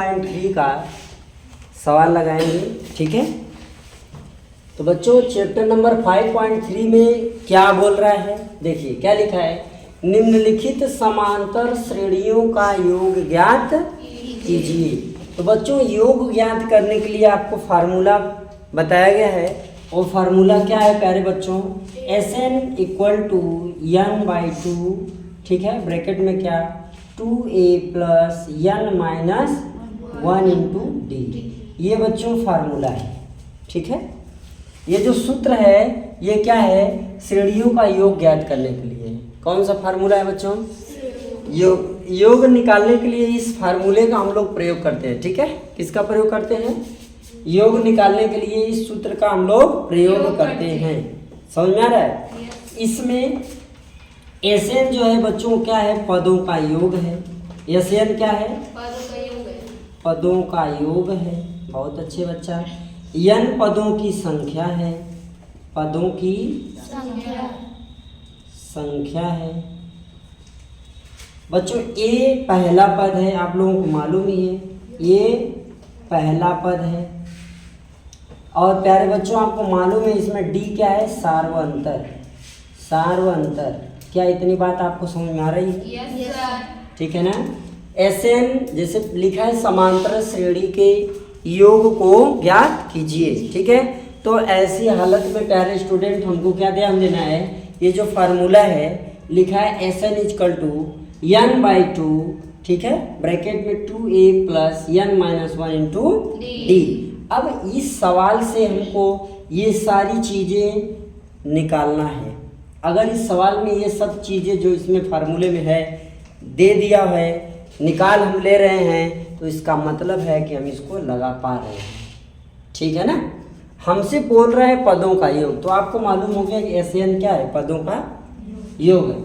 5.3 का सवाल लगाएंगे, ठीक है। तो बच्चों चैप्टर नंबर 5.3 में क्या बोल रहा है, देखिए क्या लिखा है, निम्नलिखित समांतर श्रेणियों का योग ज्ञात कीजिए। तो बच्चों योग ज्ञात करने के लिए आपको फार्मूला बताया गया है, वो फार्मूला क्या है प्यारे बच्चों, Sn = n/2, ठीक है, ब्रैकेट में क्या 2a + n - 1 × d, ये बच्चों फार्मूला है, ठीक है। ये जो सूत्र है ये क्या है, श्रेणियों का योग ज्ञात करने के लिए। कौन सा फार्मूला है बच्चों, योग निकालने के लिए इस फार्मूले का हम लोग प्रयोग करते हैं, ठीक है। किसका प्रयोग करते हैं, योग निकालने के लिए इस सूत्र का हम लोग प्रयोग करते हैं, समझ में आ रहा है। इसमें Sn जो है बच्चों क्या है, पदों का योग है। Sn क्या है, पदों का योग है, बहुत अच्छे बच्चा। n पदों की संख्या है, पदों की संख्या है बच्चों। a पहला पद है, आप लोगों को मालूम ही है, ये पहला पद है। और प्यारे बच्चों आपको मालूम है इसमें d क्या है, सार्वंतर। सार्वंतर क्या, इतनी बात आपको समझ में आ रही है? Yes, sir. ठीक है ना। Sn जैसे लिखा है समांतर श्रेणी के योग को ज्ञात कीजिए, ठीक है। तो ऐसी हालत में प्यारे स्टूडेंट हमको क्या ध्यान देना है, ये जो फार्मूला है लिखा है Sn = n/2, ठीक है, ब्रैकेट में 2a + n - 1 × d। अब इस सवाल से हमको ये सारी चीज़ें निकालना है। अगर इस सवाल में ये सब चीज़ें जो इसमें फार्मूले में है दे दिया है, निकाल हम ले रहे हैं, तो इसका मतलब है कि हम इसको लगा पा रहे हैं, ठीक है ना। हमसे बोल रहे हैं पदों का योग, तो आपको मालूम हो गया कि Sn क्या है, पदों का योग है,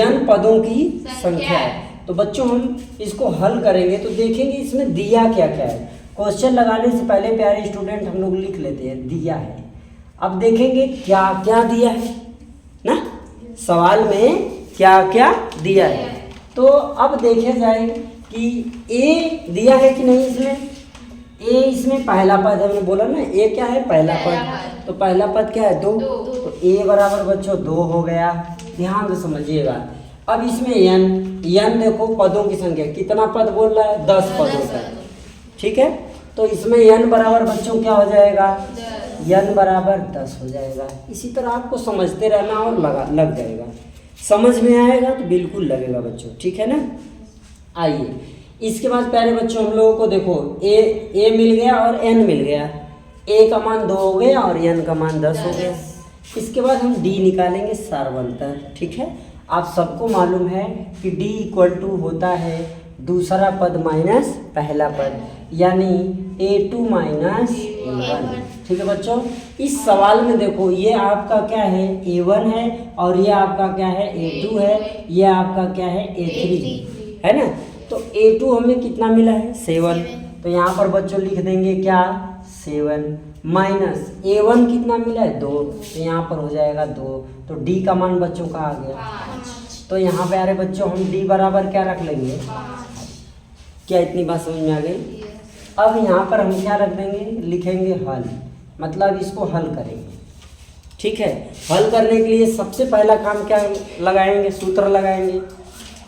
n पदों की संख्या है। तो बच्चों हम इसको हल करेंगे तो देखेंगे इसमें दिया क्या क्या है। क्वेश्चन लगाने से पहले प्यारे स्टूडेंट हम लोग लिख लेते हैं दिया है। अब देखेंगे क्या क्या दिया है ना, सवाल में क्या क्या दिया है। तो अब देखे जाए कि a दिया है कि नहीं, इसमें a इसमें पहला पद है, मैंने बोला ना a क्या है, पहला पद। तो पहला पद क्या है, 2, तो a बराबर बच्चों 2 हो गया, ध्यान से समझिएगा। अब इसमें n देखो पदों की संख्या, कितना पद बोल रहा है, 10 पदों का, ठीक है। तो इसमें n बराबर बच्चों क्या हो जाएगा, n बराबर 10 हो जाएगा। इसी तरह आपको समझते रहना और लग जाएगा, समझ में आएगा तो बिल्कुल लगेगा बच्चों, ठीक है ना। आइए इसके बाद प्यारे बच्चों हम लोगों को देखो a मिल गया और n मिल गया, a का मान 2 हो गया और n का मान 10 हो गया। इसके बाद हम d निकालेंगे सार्वंतर, ठीक है। आप सबको मालूम है कि d = होता है दूसरा पद माइनस पहला पद, यानी a2 - a1, ठीक है बच्चों। इस सवाल में देखो ये आपका क्या है, a1 है, और ये आपका क्या है, a2 है, ये आपका क्या है, a3 है ना। तो a2 हमें कितना मिला है, 7। तो यहाँ पर बच्चों लिख देंगे क्या, 7 माइनस a1 कितना मिला है, 2, तो यहाँ पर हो जाएगा 2। तो d का मान बच्चों का आ गया। तो यहाँ पे आ रहे बच्चों हम d बराबर क्या रख लेंगे, क्या इतनी बात समझ में आ गई। अब यहाँ पर हम क्या रख देंगे, लिखेंगे हल, मतलब इसको हल करेंगे, ठीक है। हल करने के लिए सबसे पहला काम क्या लगाएंगे, सूत्र लगाएंगे,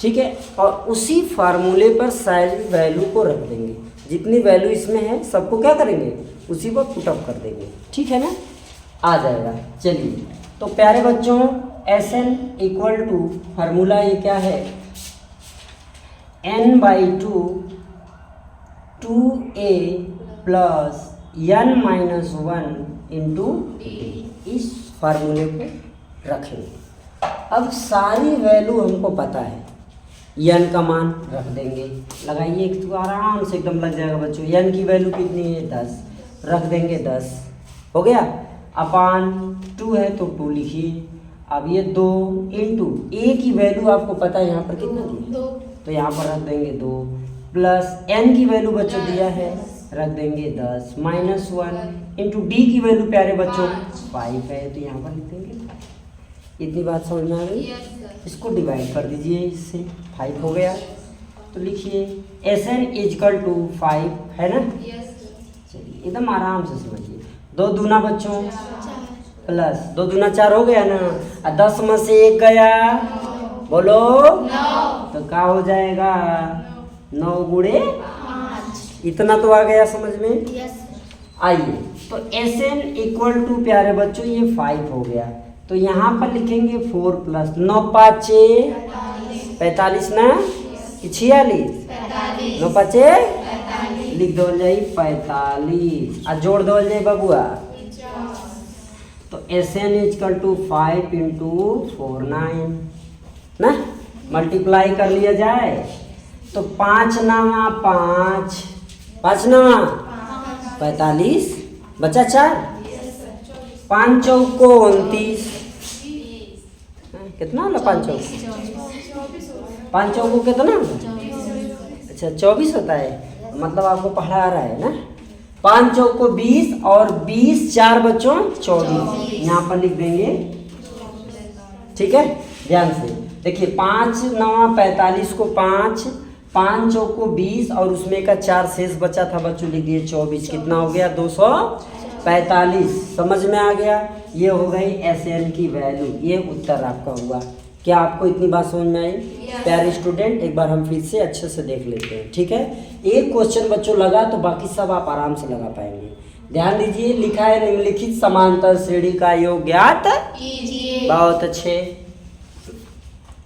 ठीक है। और उसी फार्मूले पर सारी वैल्यू को रख देंगे, जितनी वैल्यू इसमें है सबको क्या करेंगे, उसी पर पुटअप कर देंगे, ठीक है ना, आ जाएगा। चलिए तो प्यारे बच्चों Sn = फार्मूला ये क्या है, n/2 2a + n - 1 × d, इस फार्मूले को रखेंगे। अब सारी वैल्यू हमको पता है, n का मान रख देंगे, लगाइए तो आराम से एकदम लग जाएगा बच्चों। n की वैल्यू कितनी है, 10, रख देंगे 10, हो गया। अपान 2 है तो 2 लिखिए। अब ये 2 × a की वैल्यू आपको पता है यहाँ पर कितना दी है, तो यहाँ पर रख देंगे 2, प्लस n की वैल्यू बच्चों दिया है, रख देंगे 10, -1 × d की वैल्यू प्यारे बच्चों 5 है, तो यहाँ पर लिख देंगे। इतनी बात समझ में आ गई। इसको डिवाइड कर दीजिए इससे, 5 हो गया। तो लिखिए Sn इजकल टू 5 है ना। चलिए एकदम आराम से समझिए। 2 दूना बच्चों प्लस 2 दूना 4 हो गया ना, और 10 में से 1 गया, बोलो 9, तो क्या हो जाएगा 9 गुणे 5। इतना तो आ गया समझ में। आइए तो Sn इक्वल टू प्यारे बच्चों ये 5 हो गया, तो यहाँ पर लिखेंगे 4 प्लस 9 5 45 ना कि 46 9 5 लिख दो जाई 45 और जोड़ दो जाई बबुआ। तो Sn इक्वल टू 5 इंटू 4 9 ना, मल्टीप्लाई कर लिया जाए तो 5 नवा 5 5 नवा 45 बचा 4 5 चौको 29 कितना होला 5 चौको 5 चौको कितना, अच्छा 24 होता है, मतलब आपको पढ़ा आ रहा है ना। 5 चौको 20 और 20 4 बच्चों 24 यहाँ पर लिख देंगे, ठीक है। ध्यान से देखिए 5 नवा 45 को 5 5 चौको 20 और उसमें का 4 शेष बचा था बच्चों, लिख दिए 24, कितना हो गया 245। समझ में आ गया। ये हो गई Sn की वैल्यू, ये उत्तर आपका हुआ। क्या आपको इतनी बात समझ में आई प्यारे स्टूडेंट? एक बार हम फिर से अच्छे से देख लेते हैं, ठीक है। एक क्वेश्चन बच्चों लगा तो बाकी सब आप आराम से लगा पाएंगे। ध्यान दीजिए, लिखा है निम्नलिखित समांतर श्रेणी का योग ज्ञात कीजिए। बहुत अच्छे।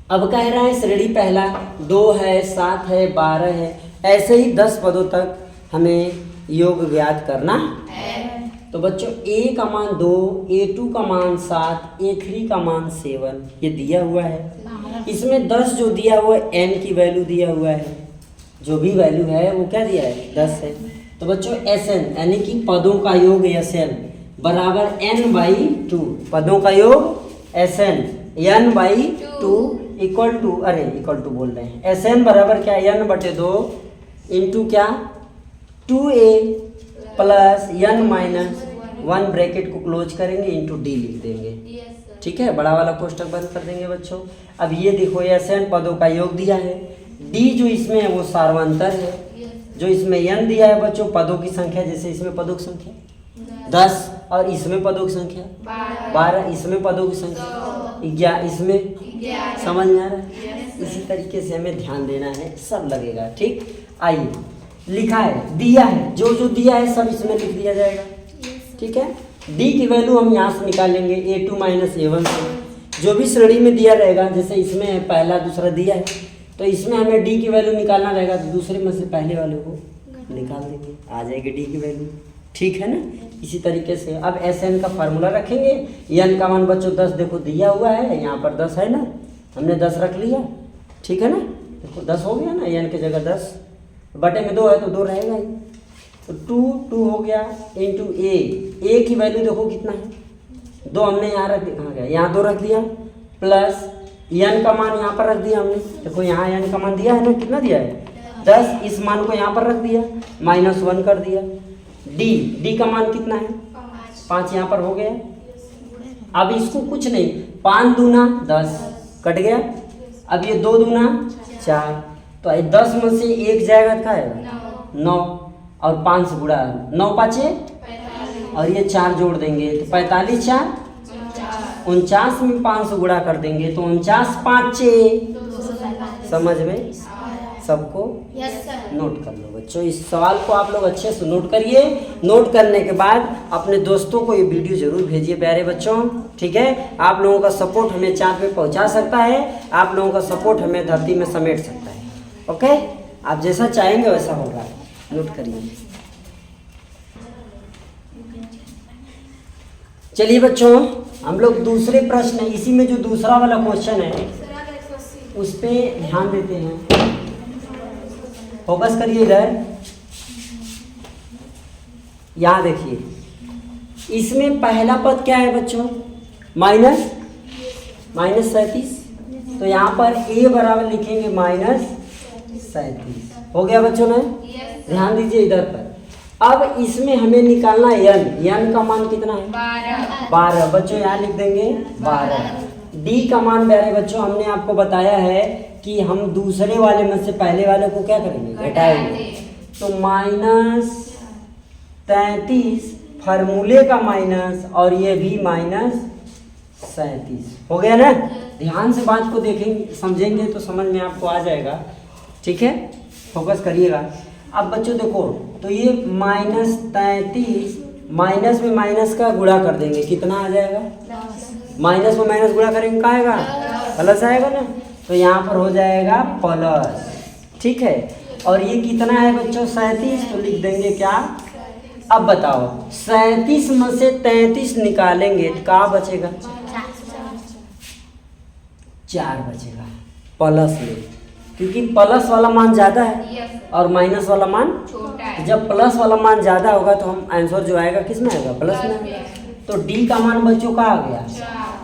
अब कह रहा है श्रेणी पहला 2 है 7 है 12 है, ऐसे ही 10 पदों तक हमें योग ज्ञात करना है। तो बच्चों a का मान 2, a2 का मान 7, a3 का मान 7 ये दिया हुआ है। इसमें 10 जो दिया हुआ है n की वैल्यू दिया हुआ है, जो भी वैल्यू है वो क्या दिया है 10 है। तो बच्चों Sn यानी कि पदों का योग Sn बराबर n/2, पदों का योग Sn n/2 इक्वल टू, अरे इक्वल टू बोल रहे हैं, Sn बराबर क्या n/2 इंटू क्या 2a प्लस n-1 ब्रैकेट को क्लोज करेंगे इंटू डी लिख देंगे, ठीक है। बड़ा वाला कोष्टक बंद कर देंगे बच्चों। अब ये देखो Sn पदों का योग दिया है, d जो इसमें है वो सार्वंतर है, जो इसमें n दिया है बच्चों पदों की संख्या, जैसे इसमें पदों की संख्या 10 और इसमें पदों की संख्या 12, इसमें पदों की संख्या 11, इसमें समझ में आ रहा है। इसी तरीके से हमें ध्यान देना है, सब लगेगा, ठीक। आइए लिखा है, दिया है, जो जो दिया है सब इसमें लिख दिया जाएगा, ठीक है। d की वैल्यू हम यहाँ से निकालेंगे a2 माइनस a1 से, जो भी श्रेणी में दिया रहेगा, जैसे इसमें पहला दूसरा दिया है तो इसमें हमें d की वैल्यू निकालना रहेगा, तो दूसरे में से पहले वाले को निकाल देंगे, आ जाएगी d की वैल्यू, ठीक है ना। इसी तरीके से अब Sn का फार्मूला रखेंगे। n का मान बच्चों 10 देखो दिया हुआ है, यहाँ पर 10 है ना, हमने 10 रख लिया, ठीक है ना। देखो 10 हो गया ना, n की जगह 10 बटे में 2 है तो 2 रहेगा ही, तो 2 हो गया इंटू a की वैल्यू देखो कितना है 2, हमने यहाँ रख दिया, कहाँ गया, यहाँ 2 रख दिया, प्लस n का मान यहाँ पर रख दिया हमने, देखो यहाँ n का मान दिया है ना, कितना दिया है 10, इस मान को यहाँ पर रख दिया, -1 कर दिया। d का मान कितना है 5 यहाँ पर हो गया। अब इसको कुछ नहीं, 5 दूना 10 कट गया, अब ये 2 दूना 4, तो 10 में से 1 जाएगा क्या आएगा 9 और 5 से गुणा 9 5 और ये 4 जोड़ देंगे तो 45 4 49 में 5 से गुणा कर देंगे तो 49 5 समझ में सबको नोट कर लो बच्चों। इस सवाल को आप लोग अच्छे से नोट करिए। नोट करने के बाद अपने दोस्तों को ये वीडियो जरूर भेजिए प्यारे बच्चों, ठीक है। आप लोगों का सपोर्ट हमें चांद पे पहुंचा सकता है, आप लोगों का सपोर्ट हमें धरती में समेट सकता है, ओके। आप जैसा चाहेंगे वैसा होगा, नोट करिए। चलिए बच्चों हम लोग दूसरे प्रश्न, इसी में जो दूसरा वाला क्वेश्चन है उस पे ध्यान देते हैं, फोकस करिए इधर। यहाँ देखिए इसमें पहला पद क्या है बच्चों -37, तो यहाँ पर a बराबर लिखेंगे -37, हो गया बच्चों ने। ध्यान दीजिए इधर पर। अब इसमें हमें निकालना है n का मान कितना है 12 बच्चों, यहाँ लिख देंगे 12। d का मान प्यारे बच्चों हमने आपको बताया है कि हम दूसरे वाले में से पहले वाले को क्या करेंगे, घटाएंगे। तो -33 फार्मूले का माइनस और ये भी -37 हो गया ना। ध्यान से बात को देखेंगे समझेंगे तो समझ में आपको आ जाएगा, ठीक है, फोकस करिएगा। अब बच्चों देखो, तो ये -33 माइनस में माइनस का गुणा कर देंगे, कितना आ जाएगा, माइनस में माइनस गुणा करेंगे क्या आएगा, प्लस आएगा ना। तो यहाँ पर हो जाएगा प्लस, ठीक है। और ये कितना है बच्चों, 37, तो लिख देंगे क्या। अब बताओ 37 में से 33 निकालेंगे तो क्या बचेगा, 4 बचेगा प्लस में, क्योंकि प्लस वाला मान ज़्यादा है और माइनस वाला मान छोटा है। जब प्लस वाला मान ज़्यादा होगा तो हम आंसर जो आएगा किस में आएगा, प्लस में। तो डी का मान बच्चों का आ गया,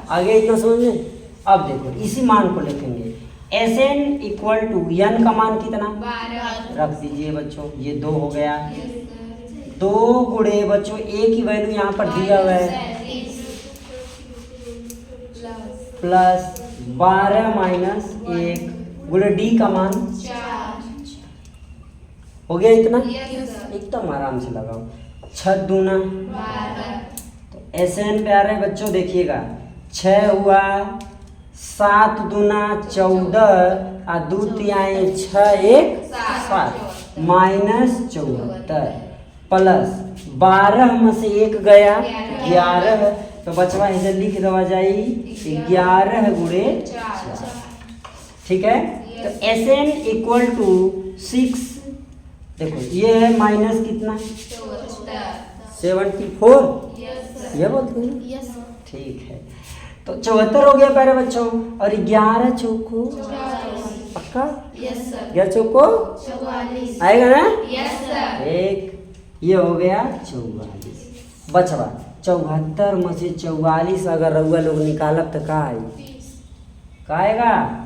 आगे इतना समझे। अब देखो इसी मान को लिखेंगे, Sn इक्वल टू n का मान कितना, 12 रख दीजिए बच्चों, ये 2 हो गया। 2 गुणे बच्चों a की वैल्यू यहाँ पर दिया हुआ है प्लस 12 माइनस 1 गुणे d का मान 4 हो गया इतना, एकदम आराम से लगाओ। 6 दूना 12, तो Sn पे आ रहे हैं बच्चों, देखिएगा 6 हुआ, 7 दूना 14 और 2 तिहाई 6 1 7 -74 प्लस 12 में से 1 गया 11, तो बचवा इधर लिख देवा जाई 11 गुणे 4, ठीक है। तो Sn इक्वल टू 6, देखो ये है माइनस कितना 74, ये बोलते हैं, ठीक है। तो 74 हो गया प्यारे बच्चों, और 11 चौको पक्का, क्या चौको आएगा ना, एक ये हो गया 44 बचवा। 74 में से 44 अगर रउआ लोग निकालब तो का आएगा,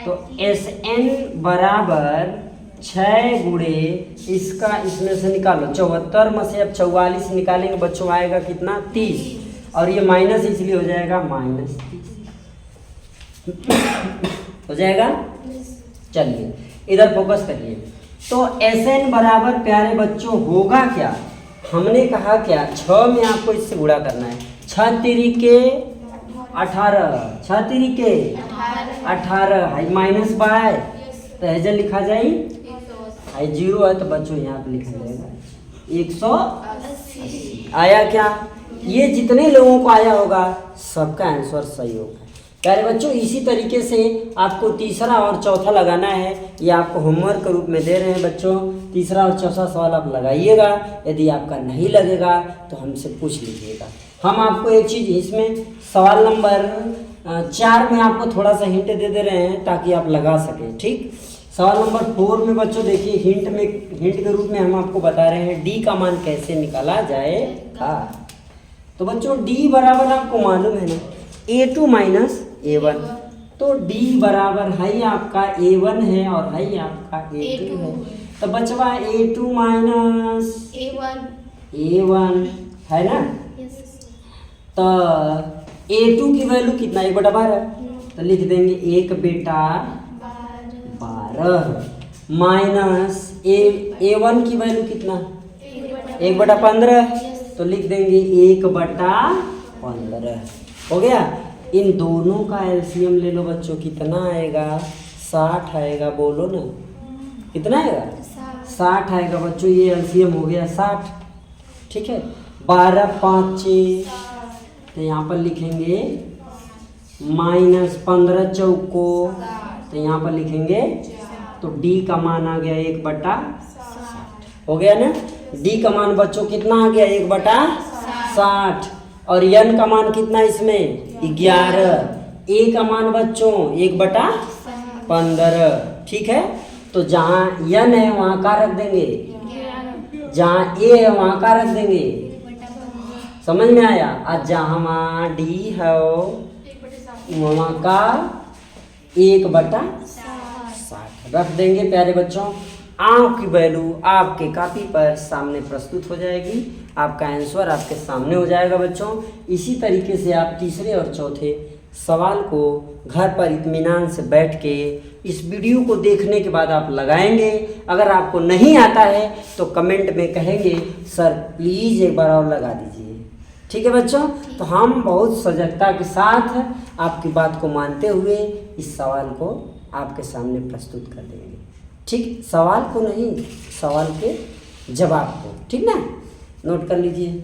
तो Sn बराबर 6 गुणे इसका, इसमें से निकालो 74 में से अब 44 निकालेंगे बच्चों, आएगा कितना 30, और ये माइनस इसलिए हो जाएगा -30 हो जाएगा। चलिए इधर फोकस करिए। तो Sn बराबर प्यारे बच्चों होगा क्या, हमने कहा क्या 6 में आपको इससे गुणा करना है, 6 तिरिके 18, 6 तिरिके 18 हाई माइनस बाय, तो ऐसे लिखा जाए हाई 0 है तो बच्चों यहाँ पे लिखा जाएगा 180 आया क्या। ये जितने लोगों को आया होगा सबका आंसर सही होगा प्यारे बच्चों। इसी तरीके से आपको तीसरा और चौथा लगाना है, ये आपको होमवर्क के रूप में दे रहे हैं बच्चों। तीसरा और चौथा सवाल आप लगाइएगा, यदि आपका नहीं लगेगा तो हमसे पूछ लीजिएगा। हम आपको एक चीज़ इसमें सवाल नंबर 4 में आपको थोड़ा सा हिंट दे रहे हैं ताकि आप लगा सकें, ठीक। सवाल नंबर 4 में बच्चों देखिए हिंट के रूप में हम आपको बता रहे हैं डी का मान कैसे निकाला जाएगा। तो बच्चों डी बराबर आपको मालूम है ना A2 माइनस A1, तो डी बराबर है आपका A1 है और है आपका A2 है। तो बचवा A2 माइनस A1 है ना, तो A2 की वैल्यू कितना 1/12, तो लिख देंगे 1/12 माइनस A1 की वैल्यू कितना 1/15, तो लिख देंगे 1/15 हो गया। इन दोनों का एलसीएम ले लो बच्चों, कितना आएगा 60 आएगा, बोलो ना कितना आएगा 60 आएगा बच्चों, ये एलसीएम हो गया 60, ठीक है। 12 5 तो यहाँ पर लिखेंगे -15 चौको, तो यहाँ पर लिखेंगे, तो डी का मान आ गया 1/60 हो गया ना। डी का मान बच्चों कितना आ गया 1/60, और n का मान कितना इसमें 11, a का मान बच्चों 1/15, ठीक है। तो जहाँ n है वहाँ का रख देंगे, जहाँ a है वहाँ का रख देंगे, समझ में आया। आज जहाँ d है वहाँ का 1/60 रख देंगे प्यारे बच्चों। आपकी वैल्यू आपके कॉपी पर सामने प्रस्तुत हो जाएगी, आपका आंसर आपके सामने हो जाएगा बच्चों। इसी तरीके से आप तीसरे और चौथे सवाल को घर पर इत्मीनान से बैठ के इस वीडियो को देखने के बाद आप लगाएंगे। अगर आपको नहीं आता है तो कमेंट में कहेंगे सर प्लीज़ एक बार और लगा दीजिए। ठीक है बच्चों, तो हम बहुत सजगता के साथ आपकी बात को मानते हुए इस सवाल को आपके सामने प्रस्तुत कर देंगे। ठीक, सवाल को नहीं, सवाल के जवाब को। ठीक ना, नोट कर लीजिए।